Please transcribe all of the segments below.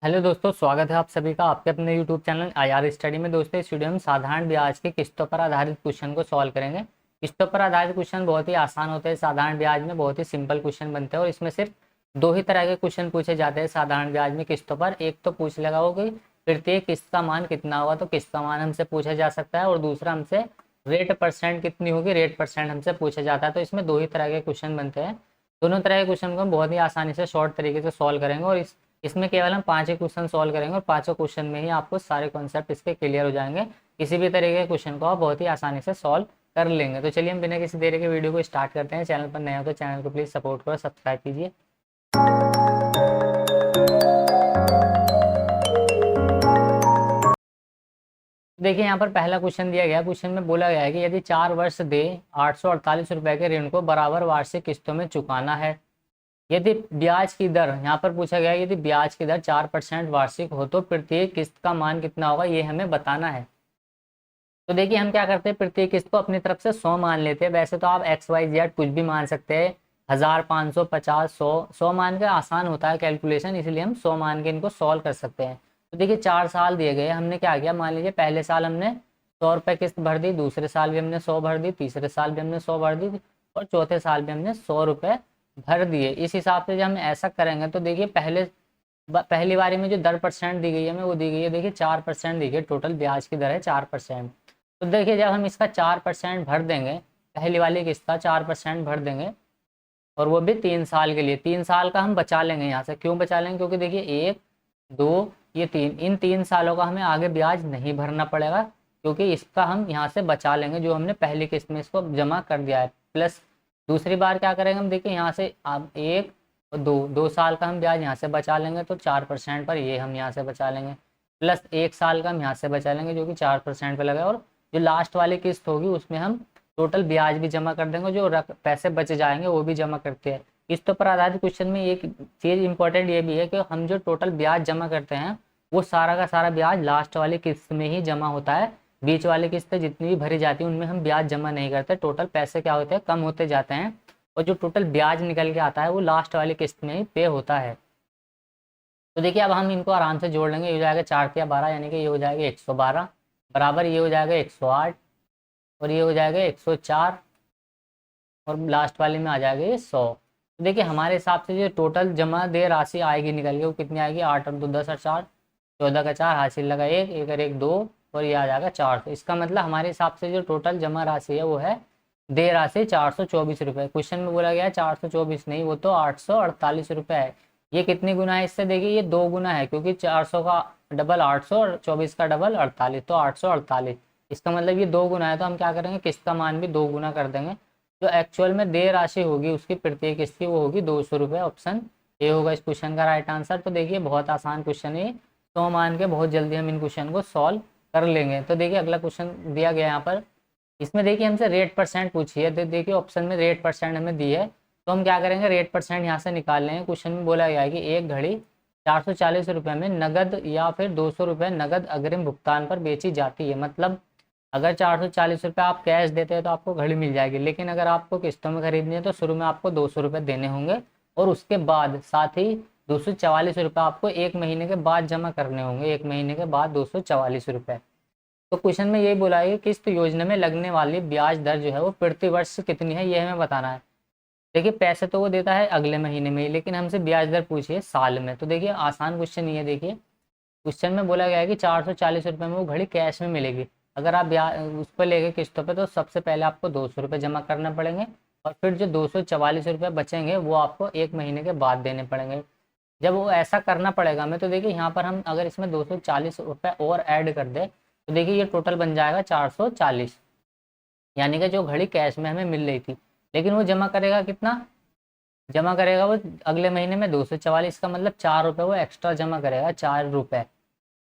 Hello दोस्तों, स्वागत है आप सभी का आपके अपने यूट्यूब चैनल आईआर स्टडी में। दोस्तों इस वीडियो में साधारण ब्याज की किस्तों पर आधारित क्वेश्चन को सॉल्व करेंगे। किस्तों पर आधारित क्वेश्चन बहुत ही आसान होते हैं। साधारण ब्याज में बहुत ही सिंपल क्वेश्चन बनते हैं और इसमें सिर्फ दो ही तरह के क्वेश्चन पूछे जाते हैं साधारण ब्याज में किस्तों पर। एक तो पूछ लगा हो कि प्रत्येक किस्त का मान कितना होगा, तो किस्त का मान हमसे पूछा जा सकता है। और दूसरा हमसे रेट परसेंट कितनी होगी, रेट परसेंट हमसे पूछा जाता है। तो इसमें दो ही तरह के क्वेश्चन बनते हैं। दोनों तरह के क्वेश्चन को हम बहुत ही आसानी से शॉर्ट तरीके से सॉल्व करेंगे और इसमें केवल हम 5 ही क्वेश्चन सॉल्व करेंगे और पांचों क्वेश्चन में ही आपको सारे कॉन्सेप्ट इसके क्लियर हो जाएंगे। किसी भी तरीके के क्वेश्चन को आप बहुत ही आसानी से सॉल्व कर लेंगे। तो चलिए हम बिना किसी देरी के वीडियो को स्टार्ट करते हैं। चैनल पर नए हो तो चैनल को प्लीज़ सपोर्ट करो, सब्सक्राइब कीजिए। देखिए यहाँ पर पहला क्वेश्चन दिया गया। क्वेश्चन में बोला गया है कि यदि 4 वर्ष दे 848 रुपए के ऋण को बराबर वार्षिक किस्तों में चुकाना है, यदि ब्याज की दर, यहाँ पर पूछा गया है यदि ब्याज की दर 4% वार्षिक हो तो प्रत्येक किस्त का मान कितना होगा, ये हमें बताना है। तो देखिए हम क्या करते हैं, प्रत्येक किस्त को अपनी तरफ से 100 मान लेते हैं। वैसे तो आप XYZ कुछ भी मान सकते हैं, 1000, 500, 50, 100 मान के आसान होता है कैलकुलेशन, इसलिए हम 100 मान के इनको सॉल्व कर सकते हैं। तो देखिए 4 साल दिए गए, हमने क्या किया, मान लीजिए पहले साल हमने 100 रुपये किस्त भर दी, दूसरे साल भी हमने 100 भर दी, तीसरे साल भी हमने 100 भर दी और चौथे साल भी हमने 100 रुपये भर दिए। इस हिसाब से जब हम ऐसा करेंगे तो देखिए पहली बारी में जो दर परसेंट दी गई है हमें, वो दी गई है देखिए 4% दी गई, टोटल ब्याज की दर है 4%। तो देखिए जब हम इसका 4% भर देंगे, पहली वाली किस्त का 4% भर देंगे और वो भी 3 साल के लिए, 3 साल का हम बचा लेंगे। यहाँ से क्यों बचा लेंगे, क्योंकि देखिए 1, 2, ये 3, इन 3 सालों का हमें आगे ब्याज नहीं भरना पड़ेगा, क्योंकि इसका हम यहाँ से बचा लेंगे जो हमने पहली किस्त में इसको जमा कर दिया है। प्लस दूसरी बार क्या करेंगे हम, देखिए यहाँ से अब 1 और 2 साल का हम ब्याज यहाँ से बचा लेंगे, तो 4% पर ये हम यहाँ से बचा लेंगे। प्लस 1 साल का हम यहाँ से बचा लेंगे जो कि 4% पर लगा, और जो लास्ट वाली किस्त होगी उसमें हम टोटल ब्याज भी जमा कर देंगे, जो पैसे बच जाएंगे वो भी जमा करते हैं। किस्तों पर आधारित क्वेश्चन में एक चीज़ इंपॉर्टेंट ये भी है कि हम जो टोटल ब्याज जमा करते हैं वो सारा का सारा ब्याज लास्ट वाली किस्त में ही जमा होता है। बीच वाली किस्तें जितनी भी भरी जाती है उनमें हम ब्याज जमा नहीं करते। टोटल पैसे क्या होते हैं, कम होते जाते हैं और जो टोटल ब्याज निकल के आता है वो लास्ट वाली किस्त में ही पे होता है। तो देखिए अब हम इनको आराम से जोड़ लेंगे। ये हो जाएगा 4×12 यानी कि ये हो जाएगा 112, बराबर ये हो जाएगा 108 और ये हो जाएगा 104 और लास्ट वाले में आ जाएगा ये 100। तो देखिए हमारे हिसाब से जो टोटल जमा देय राशि आएगी निकल के, वो कितनी आएगी, 8 और 2 10 और 4 14 का 4, हासिल लगा 1, 1 और 1 2 और ये आ जाएगा 4। तो इसका मतलब हमारे हिसाब से जो टोटल जमा राशि है वो है देय राशि 424 रुपये। क्वेश्चन में बोला गया है 424 नहीं, वो तो 848 रुपये है। ये कितनी गुना है इससे, देखिए ये 2 गुना है, क्योंकि 400 का डबल 800 और 24 का डबल 48, तो 848। इसका मतलब ये 2 गुना है। तो हम क्या करेंगे, किस्त का मान भी 2 गुना कर देंगे। जो एक्चुअल में देय राशि होगी उसकी प्रत्येक किस्त की, वो होगी 200 रुपये। ऑप्शन ए होगा इस क्वेश्चन का राइट आंसर। तो देखिए बहुत आसान क्वेश्चन है, तो मान के बहुत जल्दी हम इन क्वेश्चन को सॉल्व कर लेंगे। तो देखिए अगला क्वेश्चन दिया गया यहाँ पर, इसमें देखिए हमसे रेट परसेंट पूछी है। तो देखिए ऑप्शन में रेट परसेंट हमें दी है, तो हम क्या करेंगे, रेट परसेंट यहाँ से निकाल लेंगे। क्वेश्चन में बोला गया है कि एक घड़ी 440 रुपये में नगद या फिर 200 रुपये नगद अग्रिम भुगतान पर बेची जाती है। मतलब अगर 440 रुपये आप कैश देते हैं तो आपको घड़ी मिल जाएगी, लेकिन अगर आपको किस्तों में खरीदनी है तो शुरू में आपको 200 रुपये देने होंगे और उसके बाद साथ ही 244 रुपये आपको 1 महीने के बाद जमा करने होंगे। 1 महीने के बाद 244 रुपये। तो क्वेश्चन में यही बोला है कि किस्त योजना में लगने वाली ब्याज दर जो है वो प्रति वर्ष कितनी है, ये हमें बताना है। देखिए पैसे तो वो देता है अगले महीने में ही, लेकिन हमसे ब्याज दर पूछी है साल में। तो देखिए आसान क्वेश्चन ये है। देखिए क्वेश्चन में बोला गया है कि 440 रुपये में वो घड़ी कैश में मिलेगी। अगर आप ब्याज उस पर लेके किस्तों पे, तो सबसे पहले आपको 200 रुपये जमा करने पड़ेंगे और फिर जो 244 रुपये बचेंगे वो आपको 1 महीने के बाद देने पड़ेंगे। जब वो ऐसा करना पड़ेगा हमें, तो देखिए यहाँ पर हम अगर इसमें 240 रुपये और ऐड कर दे तो देखिए ये टोटल बन जाएगा 440, यानी कि जो घड़ी कैश में हमें मिल रही थी। लेकिन वो जमा करेगा कितना, जमा करेगा वो अगले महीने में 244 का मतलब 4 रुपये वो एक्स्ट्रा जमा करेगा। 4 रुपये,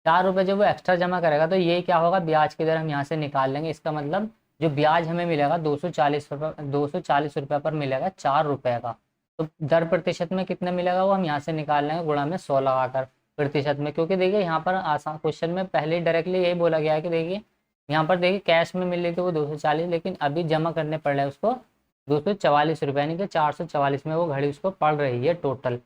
4 रुपये जब वो एक्स्ट्रा जमा करेगा तो ये क्या होगा, ब्याज की दर हम यहाँ से निकाल लेंगे। इसका मतलब जो ब्याज हमें मिलेगा 240 रुपये पर मिलेगा 4 रुपये का। तो दर प्रतिशत में कितना मिलेगा वो हम यहाँ से निकाल लेंगे, गुणा में 100 लगाकर प्रतिशत में। क्योंकि देखिए यहाँ पर आसान क्वेश्चन में पहले ही डायरेक्टली यही बोला गया है कि देखिए यहाँ पर देखिए कैश में मिल रही थी वो 240, लेकिन अभी जमा करने पड़ रहे हैं उसको 244 रुपये, यानी कि 444 में वो घड़ी उसको पड़ रही है टोटल।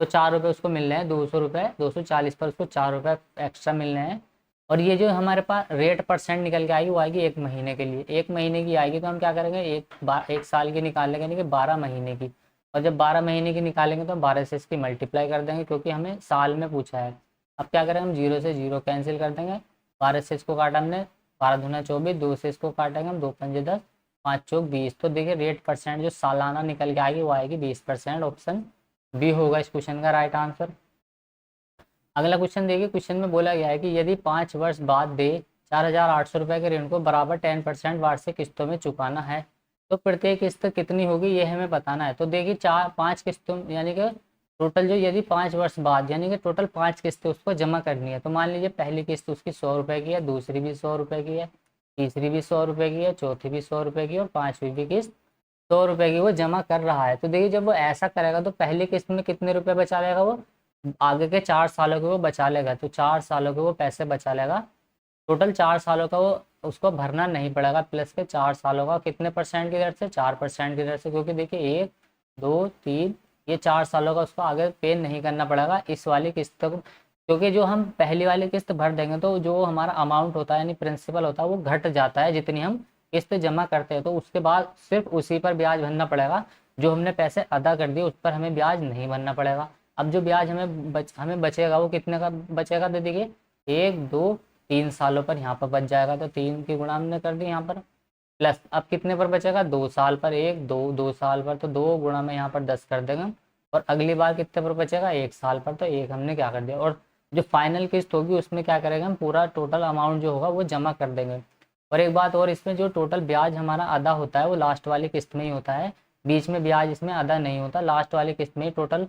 तो 4 रुपये उसको मिल रहे हैं, 200 रुपये 240 पर उसको 4 रुपये एक्स्ट्रा मिल रहे हैं। और ये जो हमारे पास रेट परसेंट निकल के आएगी वो आएगी 1 महीने के लिए, 1 महीने की आएगी। तो हम क्या करेंगे, एक साल की निकालेंगे यानी कि 12 महीने की। और जब 12 महीने की निकालेंगे तो 12 से इसकी मल्टीप्लाई कर देंगे, क्योंकि हमें साल में पूछा है। अब क्या करेंगे, हम 0 से 0 कैंसिल कर देंगे, 12 से इसको काटा हमने, 12 दूना 24, 2 से इसको काटेंगे हम, 2 पंजे 10, 5 चौक 20। तो देखिए रेट परसेंट जो सालाना निकल के आएगी वो आएगी 20%। ऑप्शन बी होगा इस क्वेश्चन का राइट आंसर। अगला क्वेश्चन देखिए, क्वेश्चन में बोला गया है कि यदि 5 वर्ष बाद दे 4,800 रुपये के ऋण को बराबर 10% वार्षिक किस्तों में चुकाना है, तो प्रत्येक किस्त कितनी होगी ये हमें बताना है। तो देखिए 5 किस्तों यानी कि टोटल जो, यदि 5 वर्ष बाद यानी कि टोटल 5 किस्तें उसको जमा करनी है। तो मान लीजिए पहली किस्त उसकी 100 रुपये की है, दूसरी भी 100 रुपये की है, तीसरी भी 100 रुपये की है, चौथी भी 100 रुपये की और 5वीं भी किस्त 100 रुपये की वो जमा कर रहा है। तो देखिए जब वो ऐसा करेगा तो पहली किस्त में कितने रुपए बचा लेगा, वो आगे के 4 सालों के वो बचा लेगा। तो 4 सालों के वो पैसे बचा लेगा, टोटल 4 सालों का वो उसको भरना नहीं पड़ेगा। प्लस के 4 सालों का कितने परसेंट की दर से, 4% की दर से, क्योंकि देखिए 1 2 3 ये 4 सालों का उसको आगे पे नहीं करना पड़ेगा इस वाली किस्त को। क्योंकि जो हम पहली वाली किस्त भर देंगे तो जो हमारा अमाउंट होता है यानी प्रिंसिपल होता है वो घट जाता है जितनी हम किस्त जमा करते हैं। तो उसके बाद सिर्फ उसी पर ब्याज भरना पड़ेगा, जो हमने पैसे अदा कर दिए उस पर हमें ब्याज नहीं भरना पड़ेगा। अब जो ब्याज हमें बचेगा वो कितने का बचेगा, तो देखिए 1 2 3 सालों पर यहाँ पर बच जाएगा। तो 3 की गुणा हमने कर दी यहाँ पर, प्लस अब कितने पर बचेगा, 2 साल पर, 1 2 2 साल पर, तो 2 गुणा में यहाँ पर 10 कर देंगे। और अगली बार कितने पर बचेगा, 1 साल पर, तो 1 हमने क्या कर दिया। और जो फाइनल किस्त होगी उसमें क्या करेंगे हम, पूरा टोटल अमाउंट जो होगा वो जमा कर देंगे। और एक बात और, इसमें जो टोटल ब्याज हमारा अदा होता है वो लास्ट वाली किस्त में ही होता है, बीच में ब्याज इसमें अदा नहीं होता। लास्ट वाली किस्त में ही टोटल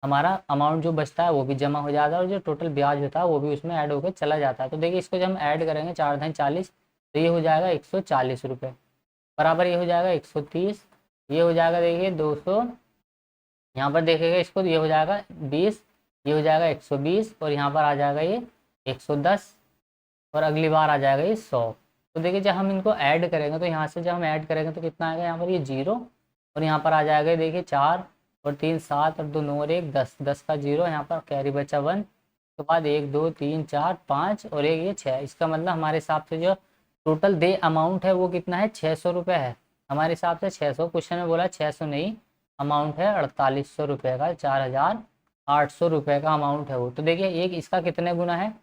हमारा अमाउंट जो बचता है वो भी जमा हो जाता है, और जो टोटल ब्याज होता है वो भी उसमें ऐड होकर चला जाता है। तो देखिए इसको जब हम ऐड करेंगे 4 धाई 40, तो ये हो जाएगा 140 रुपये, बराबर ये हो जाएगा 130, ये हो जाएगा देखिए 200, यहाँ पर देखेगा इसको तो ये हो जाएगा 20, ये हो जाएगा 120, और यहाँ पर आ जाएगा ये 110, और अगली बार आ जाएगा ये 100। तो देखिए जब हम इनको ऐड करेंगे तो यहाँ से जब हम ऐड करेंगे तो कितना आएगा, यहाँ पर ये 0, और यहाँ पर आ जाएगा देखिए 4 और 3 7 और 2 9 और 1 10, 10 का 0, यहाँ पर कैरी बचा 1, उसके बाद 1 2 3 4 5 और 1 ये 6। इसका मतलब हमारे हिसाब से जो टोटल दे अमाउंट है वो कितना है, 600 रुपये है हमारे हिसाब से। 600 क्वेश्चन में बोला 600 नहीं, अमाउंट है 4800 रुपये का, 4800 रुपये का अमाउंट है वो। तो देखिए एक इसका कितने गुना है,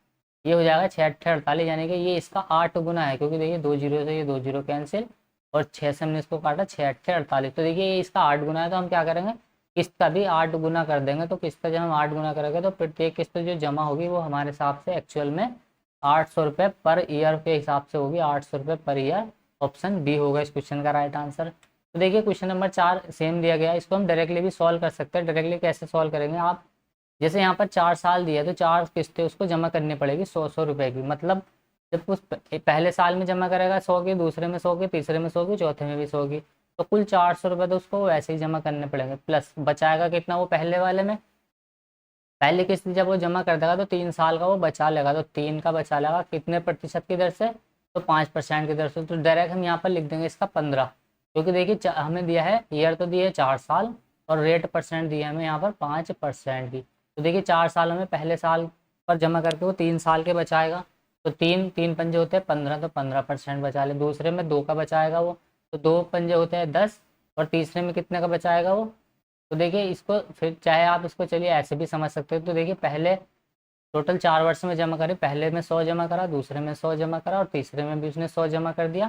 ये हो जाएगा 6 8 48, यानी कि ये इसका 8 गुना है, क्योंकि देखिए 2 जीरो से ये 2 जीरो कैंसिल, और 6 से हमने इसको काटा, 6 8 48। तो देखिए ये इसका 8 गुना है, तो हम क्या करेंगे, किस्त का भी 8 गुना कर देंगे। तो किस्त का जब हम 8 गुना करेंगे तो प्रत्येक किस्त जो जमा होगी वो हमारे हिसाब से एक्चुअल में 800 रुपये पर ईयर के हिसाब से होगी, 800 रुपये पर ईयर। ऑप्शन बी होगा इस क्वेश्चन का राइट आंसर। तो देखिए क्वेश्चन नंबर 4 सेम दिया गया है, इसको हम डायरेक्टली भी सॉल्व कर सकते हैं। डायरेक्टली कैसे सॉल्व करेंगे आप, जैसे यहाँ पर 4 साल दिया है तो 4 किस्तें उसको जमा करनी पड़ेगी 100 रुपये की। मतलब जब उस पहले साल में जमा करेगा 100 की, दूसरे में 100 की, तीसरे में 100 की, चौथे में भी 100 की, तो कुल 400 रुपये तो उसको वैसे ही जमा करने पड़ेंगे। प्लस बचाएगा कितना वो पहले वाले में, पहली किस्त जब वो जमा कर देगा तो 3 साल का वो बचा लेगा, तो 3 का बचा लेगा कितने प्रतिशत की दर से, तो 5% की दर से। तो डायरेक्ट हम यहाँ पर लिख देंगे इसका 15, क्योंकि देखिए हमें दिया है ईयर तो दिया है 4 साल, और रेट परसेंट दिया है हमें यहाँ पर 5% की। तो देखिए 4 सालों में पहले साल पर जमा करके वो 3 साल के बचाएगा, तो 3 पंजे होते हैं 15, तो 15% बचा ले। दूसरे में 2 का बचाएगा वो, तो 2 पंजे होते हैं 10, और तीसरे में कितने का बचाएगा वो। तो देखिए इसको फिर चाहे आप इसको चलिए ऐसे भी समझ सकते हो। तो देखिए पहले टोटल 4 वर्ष में जमा करे, पहले में 100 जमा करा, दूसरे में 100 जमा करा, और तीसरे में भी उसने 100 जमा कर दिया,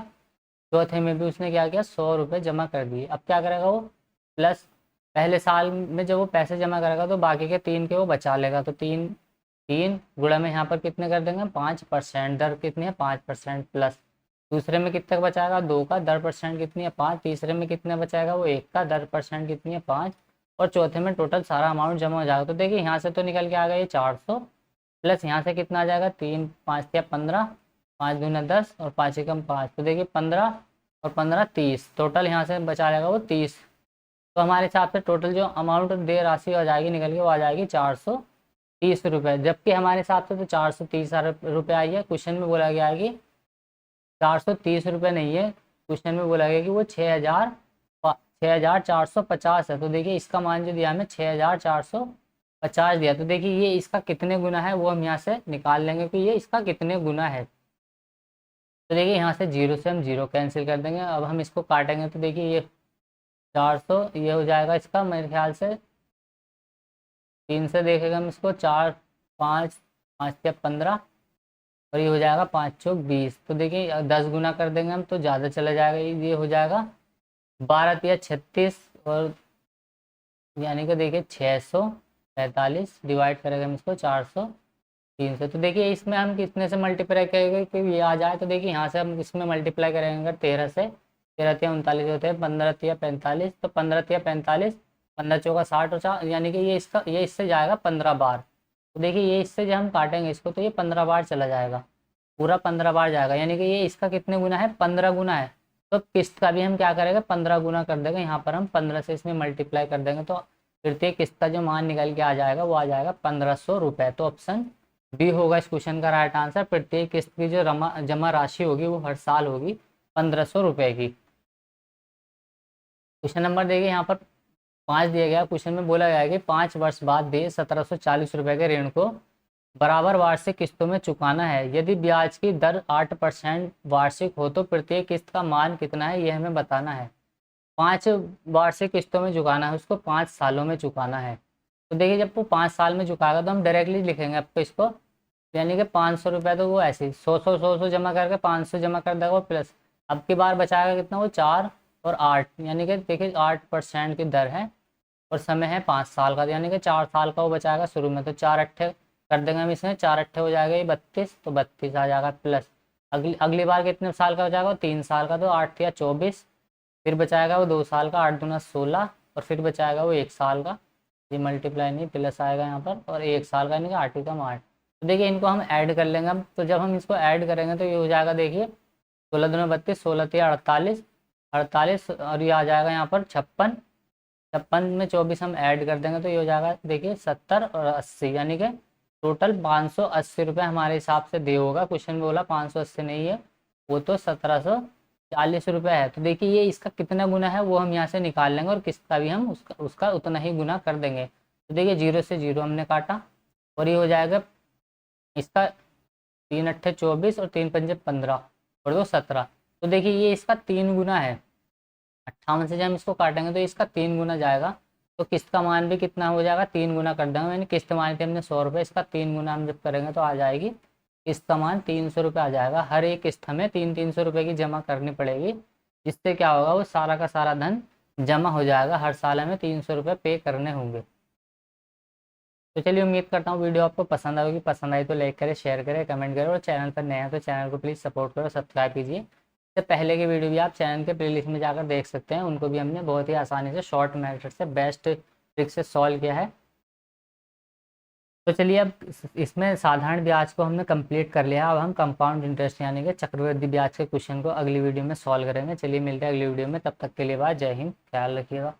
चौथे में भी उसने क्या किया 100 रुपये जमा कर दिए। अब क्या करेगा वो, प्लस पहले साल में जब वो पैसे जमा करेगा तो बाकी के 3 के वो बचा लेगा, तो 3 गुणा में यहाँ पर कितने कर देंगे 5%, दर कितनी है 5%, प्लस दूसरे में कितने का बचाएगा 2 का, दर परसेंट कितनी है 5, तीसरे में कितने बचाएगा वो 1 का, दर परसेंट कितनी है 5, और चौथे में टोटल सारा अमाउंट जमा हो जाएगा। तो देखिए यहाँ से तो निकल के आ गया ये 400, प्लस यहाँ से कितना आ जाएगा 3 5 या 15, 5 दूना 10 और 5 एकम 5, तो देखिए 15 और 15 30, टोटल यहाँ से बचा लेगा वो 30। तो हमारे हिसाब से टोटल जो अमाउंट दे राशि आ जाएगी निकल के वो आ जाएगी 430 रुपये, जबकि हमारे हिसाब से तो 430 रुपये आई है। क्वेश्चन में बोला गया है कि 430 रुपये नहीं है, क्वेश्चन में बोला गया कि वो 6450 है। तो देखिए इसका मान जो दिया हमें 6450 50 दिया, तो देखिए ये इसका कितने गुना है वो हम यहाँ से निकाल लेंगे कि ये इसका कितने गुना है। तो देखिए यहाँ से जीरो से हम जीरो कैंसिल कर देंगे। अब हम इसको काटेंगे तो देखिए ये 400, ये हो जाएगा इसका मेरे ख्याल से 3 से देखेंगे हम इसको, 4 5 5 या 15, और ये हो जाएगा 5 चौक 20। तो देखिए 10 गुना कर देंगे हम तो ज़्यादा चला जाएगा, ये हो जाएगा 12 या 36, और यानी कि देखिए 645 डिवाइड करेंगे हम इसको 400 3 से। तो देखिए इसमें हम कितने से मल्टीप्लाई करेंगे कि ये आ जाए, तो देखिए यहाँ से हम इसमें मल्टीप्लाई करेंगे 13 से, 13 या 39 होते हैं, 15 या 45, तो 15 या 45, 15 चौका 60 और 4, यानी कि ये इससे जाएगा 15 बार। तो देखिए ये इससे जब हम काटेंगे इसको तो ये 15 बार चला जाएगा, पूरा 15 बार जाएगा, यानी कि ये इसका कितने गुना है, 15 गुना है। तो किस्त का भी हम क्या करेंगे, 15 गुना कर देंगे, यहाँ पर हम 15 से इसमें मल्टीप्लाई कर देंगे, तो तृतीय किस्त का जो मान निकल के आ जाएगा वो आ जाएगा 1500 रुपये। तो ऑप्शन बी होगा इस क्वेश्चन का राइट आंसर। प्रत्येक किस्त की जो जमा राशि होगी वो हर साल होगी 1500 रुपये की। क्वेश्चन नंबर देखिए यहाँ पर 5 दिया गया, क्वेश्चन में बोला गया है कि 5 वर्ष बाद दिए 1740 रुपये के ऋण को बराबर वार्षिक किस्तों में चुकाना है। यदि ब्याज की दर 8% वार्षिक हो तो प्रत्येक किस्त का मान कितना है, ये हमें बताना है। 5 वार्षिक किस्तों में चुकाना है, उसको 5 सालों में चुकाना है। तो देखिए जब वो 5 साल में चुकाएगा तो हम डायरेक्टली लिखेंगे आपको इसको, यानी कि 500 रुपये, तो वो ऐसे ही 100 जमा करके 500 जमा कर देगा, प्लस अब की बार बचाएगा कितना, वो 4 और 8, यानी कि देखिए 8% की दर है और समय है 5 साल का, यानी कि 4 साल का वो बचाएगा शुरू में। तो 4 अट्ठे कर देंगे हम इसमें, 4 अट्ठे हो जाएगा ये 32, तो 32 आ जाएगा, प्लस अगली बार कितने साल का बचाएगा, 3 साल का, तो 8 या 24, फिर बचाएगा वो 2 साल का, 8 दूना 16, और फिर बचाएगा वो 1 साल का, ये मल्टीप्लाई नहीं प्लस आएगा यहाँ पर, और 1 साल का यानी कि 8 का 8। तो देखिए इनको हम ऐड कर लेंगे अब, तो जब हम इसको ऐड करेंगे तो ये हो जाएगा देखिए 16 दूना 32, 16 या 48, 48, और ये आ जाएगा यहाँ पर 56, 56 में 24 हम ऐड कर देंगे तो ये हो जाएगा देखिए 70 और 80, यानी कि टोटल 580 रुपये हमारे हिसाब से दे होगा। क्वेश्चन में बोला 580 नहीं है, वो तो 1740 रुपये है। तो देखिए ये इसका कितना गुना है वो हम यहाँ से निकाल लेंगे, और किसका भी हम उसका उतना ही गुना कर देंगे। तो देखिए 0 से 0 हमने काटा, और ये हो जाएगा इसका 3 अट्ठे 24 और 3 पंजे 15 और 2 17। तो देखिए ये इसका 3 गुना है, 58 से जब हम इसको काटेंगे तो इसका 3 गुना जाएगा। तो किस्त का मान भी कितना हो जाएगा, 3 गुना कर देंगे। मैंने किस्त मानी थी हमने 100 रुपये, इसका 3 गुना हम जब करेंगे तो आ जाएगी किस्त का मान 300 रुपये आ जाएगा। हर एक किस्त हमें 300 रुपये की जमा करनी पड़ेगी, जिससे क्या होगा वो सारा का सारा धन जमा हो जाएगा। हर साल हमें 300 रुपये पे करने होंगे। तो चलिए उम्मीद करता हूँ वीडियो आपको पसंद आएगी, पसंद आई तो लाइक करें, शेयर करें, कमेंट करें, और चैनल पर नए हैं तो चैनल को प्लीज़ सपोर्ट करो, सब्सक्राइब कीजिए। इससे पहले की वीडियो भी आप चैनल के प्लेलिस्ट में जाकर देख सकते हैं, उनको भी हमने बहुत ही आसानी से शॉर्ट मेथड से बेस्ट ट्रिक से सॉल्व किया है। तो चलिए अब इसमें साधारण ब्याज को हमने कंप्लीट कर लिया, अब हम कंपाउंड इंटरेस्ट यानी कि चक्रवृद्धि ब्याज के क्वेश्चन को अगली वीडियो में सॉल्व करेंगे। चलिए मिलते हैं अगली वीडियो में, तब तक के लिए बाय, जय हिंद, ख्याल रखिएगा।